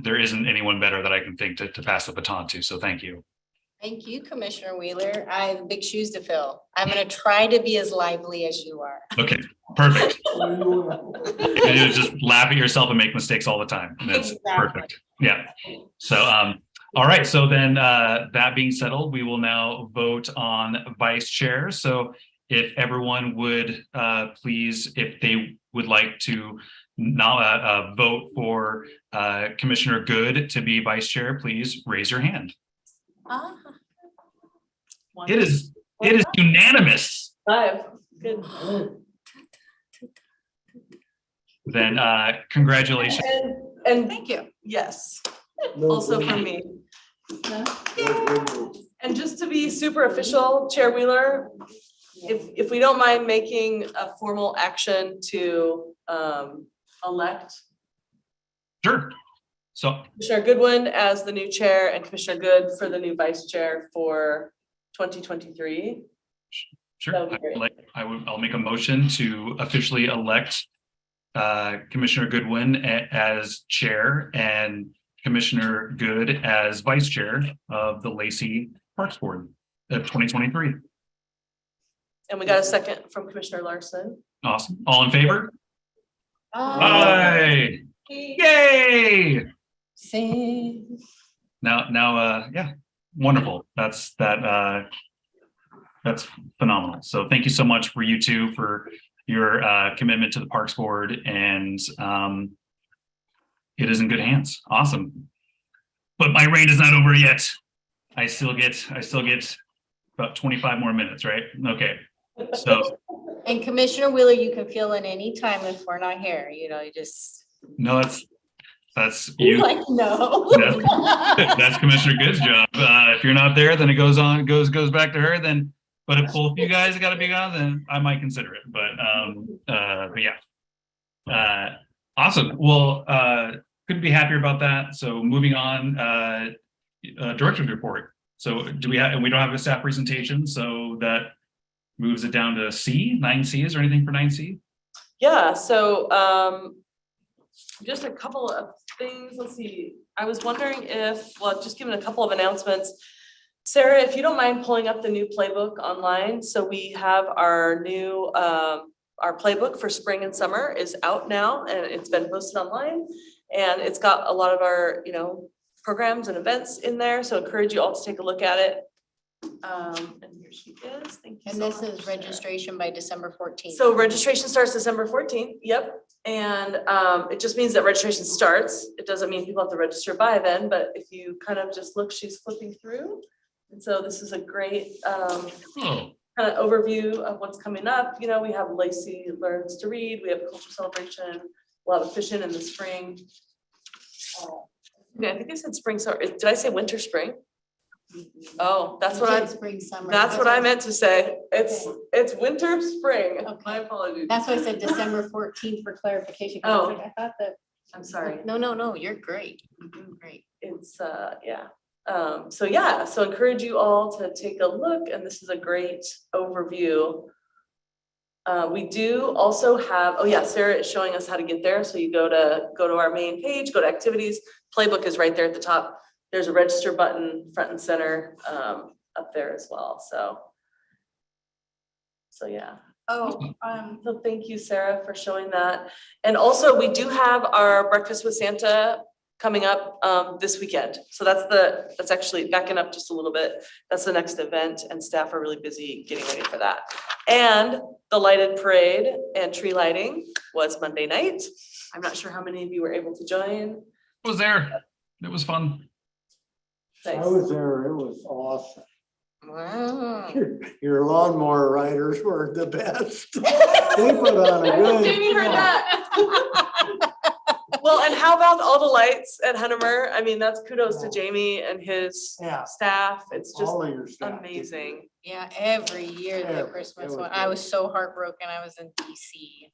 there isn't anyone better that I can think to pass the baton to. So thank you. Thank you, Commissioner Wheeler. I have big shoes to fill. I'm gonna try to be as lively as you are. Okay, perfect. You just laugh at yourself and make mistakes all the time. And that's Exactly. perfect. Yeah. So, all right. So then that being settled, we will now vote on vice chair. So if everyone would please, if they would like to now vote for Commissioner Good to be vice chair, please raise your hand. It is unanimous. 5, good. Then congratulations. And Thank you. yes, also from me. And just to be super official, Chair Wheeler, if we don't mind making a formal action to elect Sure. So Commissioner Goodwin as the new chair and Commissioner Good for the new vice chair for 2023. sure. That would be great. I'll make a motion to officially elect Commissioner Goodwin as chair and Commissioner Good as vice chair of the Lacey Parks Board of 2023. And we got a second from Commissioner Larson. Awesome. All in favor? Aye. Aye. Yay. See. Now, yeah, wonderful. That's phenomenal. So thank you so much for you two for your commitment to the Parks Board, and it is in good hands. Awesome. But my reign is not over yet. I still get about 25 more minutes, right? Okay. So And Commissioner Wheeler, you can fill in any time if we're not here, you just. no, That's you. Like, no. That's Commissioner Good's job. If you're not there, then it goes back to her. Then, but if both of you guys got to be gone, then I might consider it. But yeah. Awesome. Well, couldn't be happier about that. So moving on, director's report. So we don't have a staff presentation, so that moves it down to C, 9C. Is there anything for 9C? Yeah, so just a couple of things. Let's see. I was wondering if, well, just giving a couple of announcements. Sarah, if you don't mind pulling up the new playbook online. So we have our new, our playbook for spring and summer is out now, and it's been posted online. And it's got a lot of our, programs and events in there. So encourage you all to take a look at it. And here she is. Thank you. And so this much, is Sarah. registration by December 14th. So registration starts December 14th, yep. And it just means that registration starts. It doesn't mean people have to register by then, but if you kind of just look, she's flipping through. And so this is a great kind of overview of what's coming up. We have Lacey Learns to Read, we have Culture Celebration, we'll have a fish in the spring. I think I said spring, sorry, did I say winter, spring? Oh, that's what I, Spring, summer. that's what I meant to say. It's winter, spring. My apologies. That's why I said December 14th for clarification. 'Cause I was like, I thought that. I'm sorry. No, you're great. You're doing great. It's, yeah. So encourage you all to take a look, and this is a great overview. We do also have, oh yeah, Sarah is showing us how to get there. So you go to our main page, go to activities, playbook is right there at the top. There's a register button front and center up there as well. So yeah. So thank you, Sarah, for showing that. And also we do have our Breakfast with Santa coming up this weekend. So that's actually backing up just a little bit. That's the next event, and staff are really busy getting ready for that. And the lighted parade and tree lighting was Monday night. I'm not sure how many of you were able to join. I was there. It was fun. I Nice. was there, it was awesome. Wow. Your lawnmower riders were the best. They put on a good. Jamie heard that. Well, and how about all the lights at Hennemer? I mean, that's kudos to Jamie and his Yeah. staff. It's just All of your staff did amazing. Yeah, every year Yeah, the it Christmas was one, I good. was so heartbroken. I was in DC.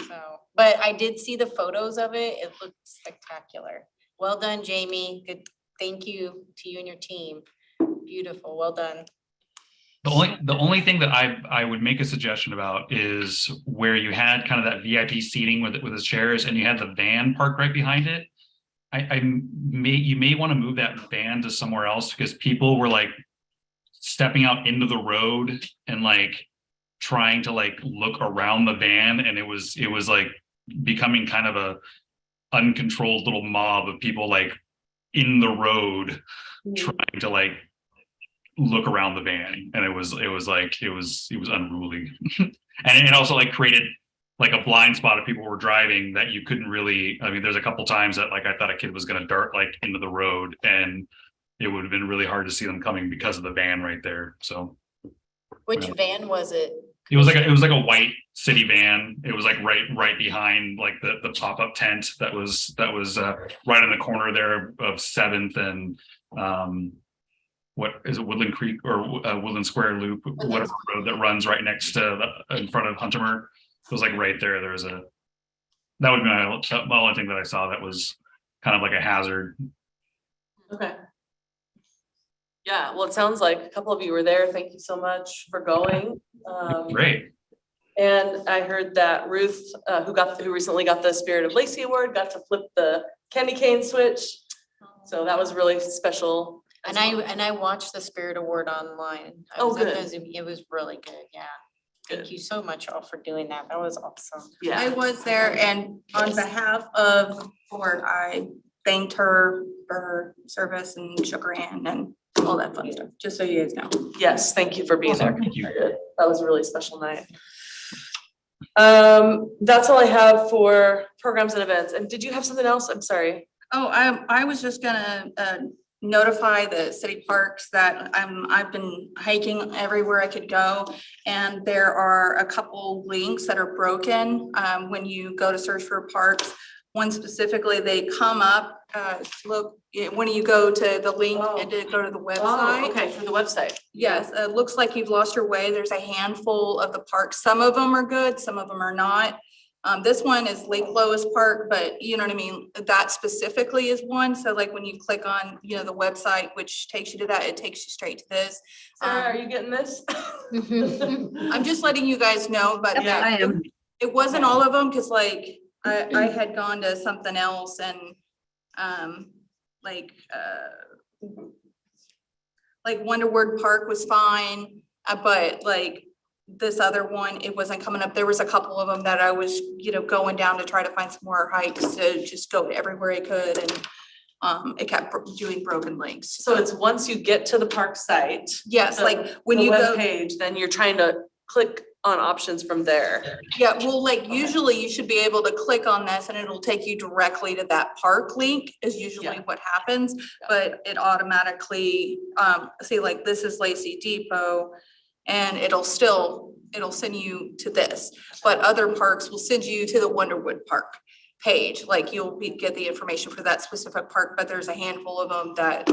So, but I did see the photos of it. It looked spectacular. Well done, Jamie. Good. Thank you to you and your team. Beautiful. Well done. The only thing that I would make a suggestion about is where you had kind of that VIP seating with the chairs, and you had the van parked right behind it. You may want to move that van to somewhere else, because people were like stepping out into the road and like trying to like look around the van, and it was like becoming kind of a uncontrolled little mob of people like in the road trying to like look around the van, and it was unruly. And it also like created like a blind spot of people who were driving that you couldn't really, I mean, there's a couple times that like I thought a kid was gonna dart like into the road, and it would have been really hard to see them coming because of the van right there. So Which van was it? it was like a white city van. It was like right behind like the pop-up tent that was right in the corner there of 7th and what is it, Woodland Creek or Woodland Square Loop, whatever road that runs right next to in front of Huntermer. It was like right there. That would be my only thing that I saw that was kind of like a hazard. Okay. Yeah, well, it sounds like a couple of you were there. Thank you so much for going. Great. And I heard that Ruth, who recently got the Spirit of Lacey Award, got to flip the candy cane switch. So that was really special. And I watched the Spirit Award online. Oh, good. It was really good. Yeah. Thank Good. you so much all for doing that. That was awesome. I Yeah, was there, and on behalf of the board, I thanked her for her service and shook her hand and all that fun stuff, just so you guys know. yes, thank you for being there. Awesome, thank you. That was a really special night. That's all I have for programs and events. And did you have something else? I'm sorry. Oh, I was just gonna notify the city parks that I've been hiking everywhere I could go. And there are a couple links that are broken when you go to search for parks. one specifically, they come up, look, when you go to the link and to go to the Oh, website. okay, for the website. Yes, it looks like you've lost your way. There's a handful of the parks. Some of them are good, some of them are not. This one is Lake Lois Park, but you know what I mean? That specifically is one. So like when you click on, you know, the website, which takes you to that, it takes you straight to this. Sarah, are you getting this? I'm just letting you guys know, but Yeah, I am. it wasn't all of them, cause like I had gone to something else and like Wonderwood Park was fine, but like this other one, it wasn't coming up. There was a couple of them that I was, you know, going down to try to find some more hikes to just go everywhere I could, and it kept doing broken links. So it's once you get to the park site, Yes, the- like when the you go. webpage, then you're trying to click on options from there. Yeah, well, like usually you should be able to click on this and it'll take you directly to that park link is usually Yeah. what happens. But it automatically, say like this is Lacey Depot and it'll send you to this. But other parks will send you to the Wonderwood Park page, like get the information for that specific park, but there's a handful of them that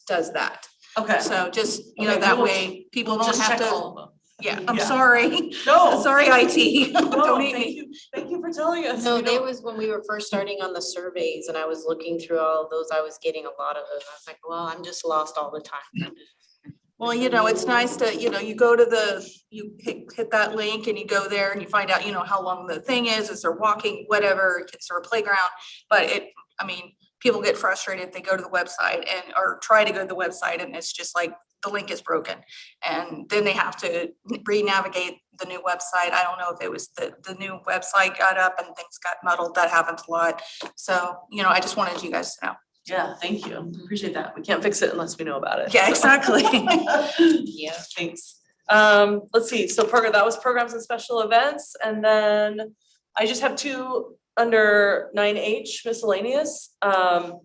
does that. Okay. So just, you know, Okay, that we'll- way people We'll don't just have check to, all of them. yeah, I'm Yeah. sorry. No. Sorry, IT. No, Don't hate thank me. you, thank you for telling us. No, We they don't- was when we were first starting on the surveys and I was looking through all of those, I was getting a lot of those. I was like, well, I'm just lost all the time. Well, you know, it's nice to, you know, you go to you hit that link and you go there and you find out, you know, how long the thing is there walking, whatever, is there a playground? But I mean, people get frustrated if they go to the website or try to go to the website and it's just like the link is broken. And then they have to re-navigate the new website. I don't know if it was the new website got up and things got muddled. That happens a lot. So, you know, I just wanted you guys to know. Yeah, thank you. Appreciate that. We can't fix it unless we know about it. Yeah, so. exactly. Yeah. Thanks. Let's see, so that was programs and special events, and then I just have two under 9H miscellaneous. All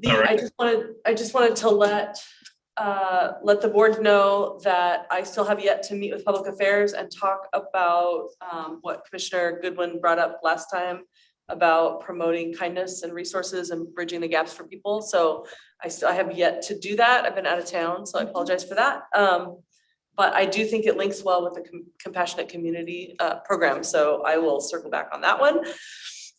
right. I just wanted to let the board know that I still have yet to meet with public affairs and talk about what Commissioner Goodwin brought up last time about promoting kindness and resources and bridging the gaps for people. So I have yet to do that. I've been out of town, so I apologize for that. But I do think it links well with the compassionate community program. So I will circle back on that one.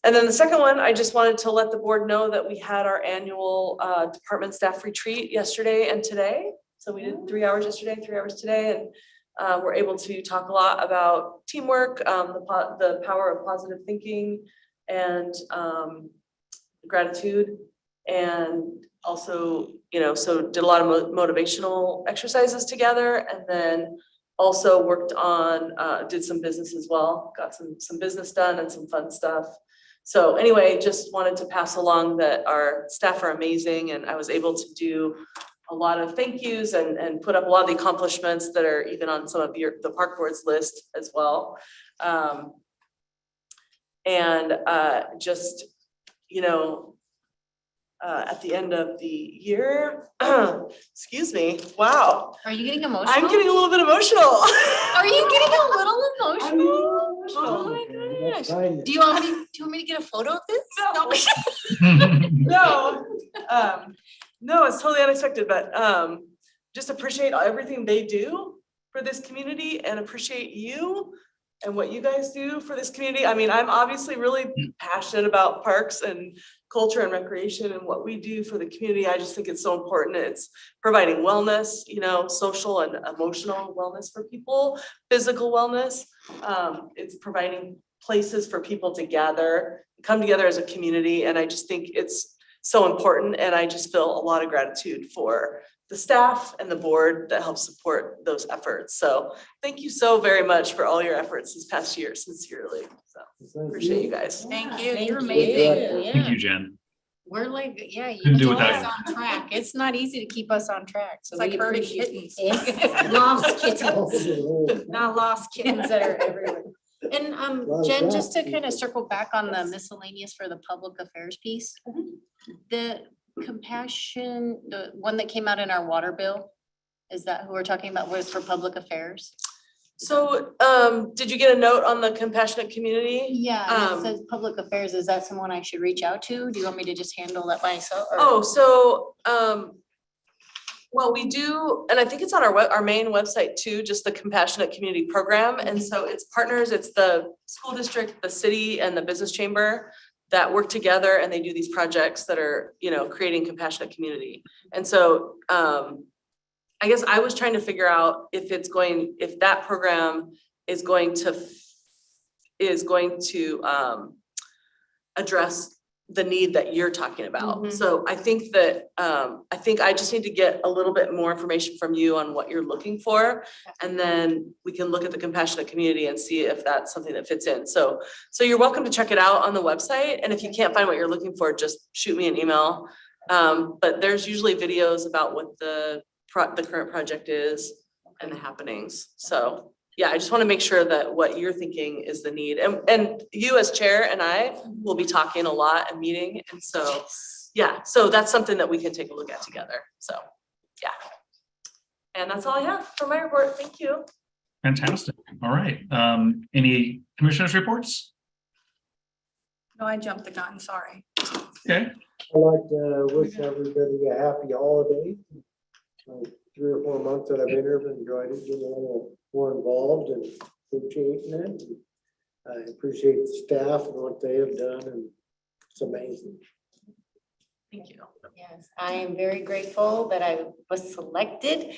And then the second one, I just wanted to let the board know that we had our annual department staff retreat yesterday and today. So we did 3 hours yesterday, 3 hours today, and we're able to talk a lot about teamwork, the power of positive thinking, and gratitude, and also, you know, so did a lot of motivational exercises together, and then also worked on, did some business as well, got some business done and some fun stuff. So anyway, just wanted to pass along that our staff are amazing, and I was able to do a lot of thank yous and put up a lot of the accomplishments that are even on some of the park board's list as well. And just, you know, at the end of the year, excuse me, wow, Are you getting emotional? I'm getting a little bit emotional. Are you getting a little I'm getting a little emotional? emotional. Oh my gosh. Kindness. Do you want me to get a photo of this? No, no, it's totally unexpected, but just appreciate everything they do for this community and appreciate you and what you guys do for this community. I mean, I'm obviously really passionate about parks and culture and recreation and what we do for the community. I just think it's so important. It's providing wellness, you know, social and emotional wellness for people, physical wellness. It's providing places for people to gather, come together as a community. And I just think it's so important. And I just feel a lot of gratitude for the staff and the board that help support those efforts. So thank you so very much for all your efforts this past year, sincerely. So appreciate you guys. Thank you. Thank You're you. amazing. Thank you, Jen. We're like, yeah, you Couldn't do keep without us you. on track. It's not easy to keep us on track. So It's like we herding appreciate kittens. it. Lost kittens, not lost kittens that are everywhere. And Jen, just to kind of circle back on the miscellaneous for the public affairs piece. The compassion, the one that came out in our water bill, is that who we're talking about with for public affairs? So, did you get a note on the compassionate community? Yeah, Um, it says public affairs. Is that someone I should reach out to? Do you want me to just handle that myself? or- Oh, so, well, we do, and I think it's on our main website too, just the compassionate community program. And so it's partners, it's the school district, the city and the business chamber that work together and they do these projects that are, creating compassionate community. And so, I guess I was trying to figure out if that program is going to address the need that you're talking about. Mhm. So I think that, I just need to get a little bit more information from you on what you're looking for. And then we can look at the compassionate community and see if that's something that fits in. So you're welcome to check it out on the website. And if you can't find what you're looking for, just shoot me an email. But there's usually videos about what the current project is and the happenings. So yeah, I just want to make sure that what you're thinking is the need. And you as chair and I will be talking a lot and meeting. And so, yeah, so that's something that we can take a look at together. So, yeah. And that's all I have for my report. Thank you. Fantastic. All right. Any commissioners reports? No, I jumped the gun, sorry. Okay. I'd like to wish everybody a happy holiday. 3 or 4 months that I've been here, I've enjoyed it, getting a little more involved and appreciating it. I appreciate the staff and what they have done, and it's amazing. Thank you. Yes, I am very grateful that I was selected,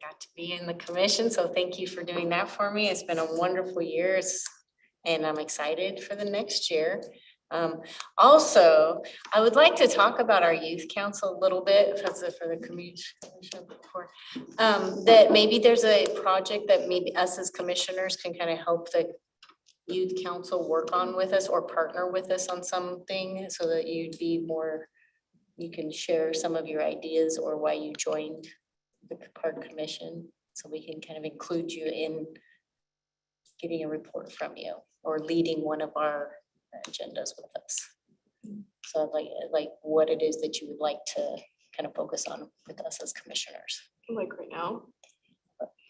got to be in the commission, so thank you for doing that for me. It's been a wonderful year, and I'm excited for the next year. Also, I would like to talk about our youth council a little bit for the community. That maybe there's a project that maybe us as commissioners can kind of help the youth council work on with us or partner with us on something so that you'd be more, you can share some of your ideas or why you joined the park commission. So we can kind of include you in getting a report from you or leading one of our agendas with us. So like what it is that you would like to kind of focus on with us as commissioners. Like right now.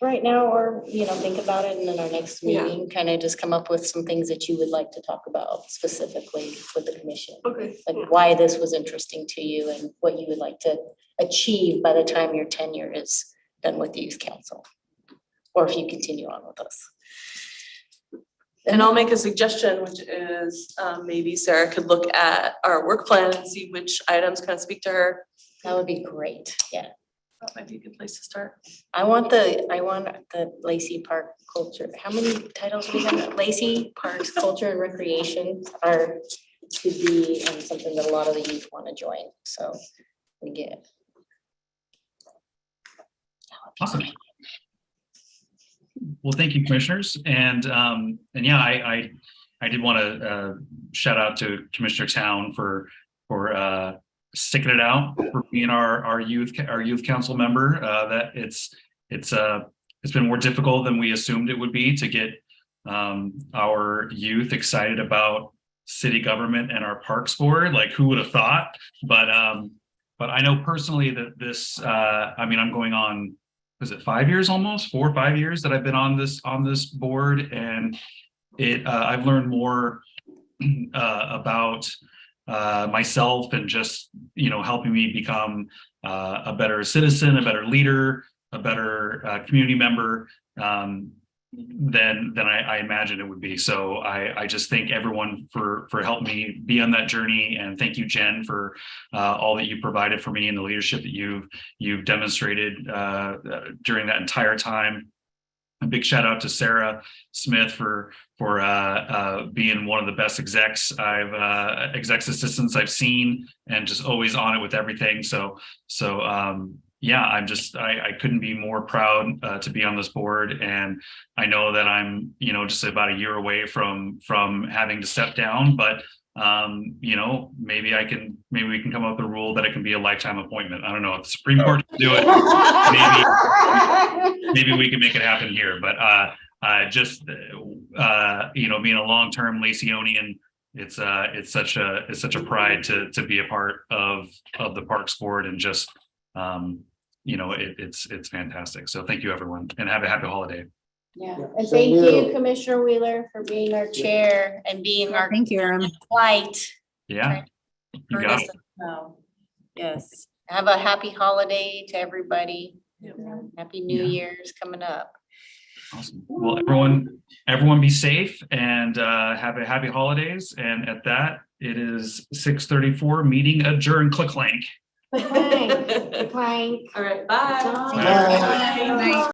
Right now, or, think about it and then our next Yeah. meeting, kind of just come up with some things that you would like to talk about specifically with the commission. Okay. Like why this was interesting to you and what you would like to achieve by the time your tenure is done with the youth council. Or if you continue on with us. And I'll make a suggestion, which is maybe Sarah could look at our work plan and see which items kind of speak to her. That would be great, yeah. That might be a good place to start. I want the Lacey Park culture. How many titles do we have? Lacey Parks Culture and Recreation are to be something that a lot of the youth want to join. So we get. Awesome. Well, thank you, commissioners. And yeah, I did want to shout out to Commissioner Town for sticking it out, for being our youth council member. That it's been more difficult than we assumed it would be to get our youth excited about city government and our parks board. Like, who would have thought? But I know personally that this. I'm going on. Was it 5 years almost 4 or 5 years that I've been on this board, and I've learned more about myself and just helping me become a better citizen, a better leader, a better community member than I imagined it would be. So I just thank everyone for helping me be on that journey, and thank you, Jen, for all that you provided for me and the leadership that you've demonstrated during that entire time. A big shout out to Sarah Smith for being one of the best execs assistants I've seen, and just always on it with everything. So yeah, I couldn't be more proud to be on this board, and I know that I'm just about a year away from having to step down, but maybe we can come up with a rule that it can be a lifetime appointment. I don't know if the Supreme Court can do it. Maybe we can make it happen here, but being a long-term Laceyonian, it's such a pride to be a part of the Parks Board, and just it's fantastic. So thank you, everyone, and have a happy holiday. Yeah, Yeah, and same thank here. you, Commissioner Wheeler, for being our chair and being our Thank you, Erin. light. Yeah. You Heard got us it. know. Yes, have a happy holiday to everybody. Happy New Yeah. Year's coming up. Awesome. Well, everyone be safe and have a happy holidays. And at that, it is 6:34, meeting adjourned, click link. Clank, clank. All right, bye. Bye. Bye. Bye.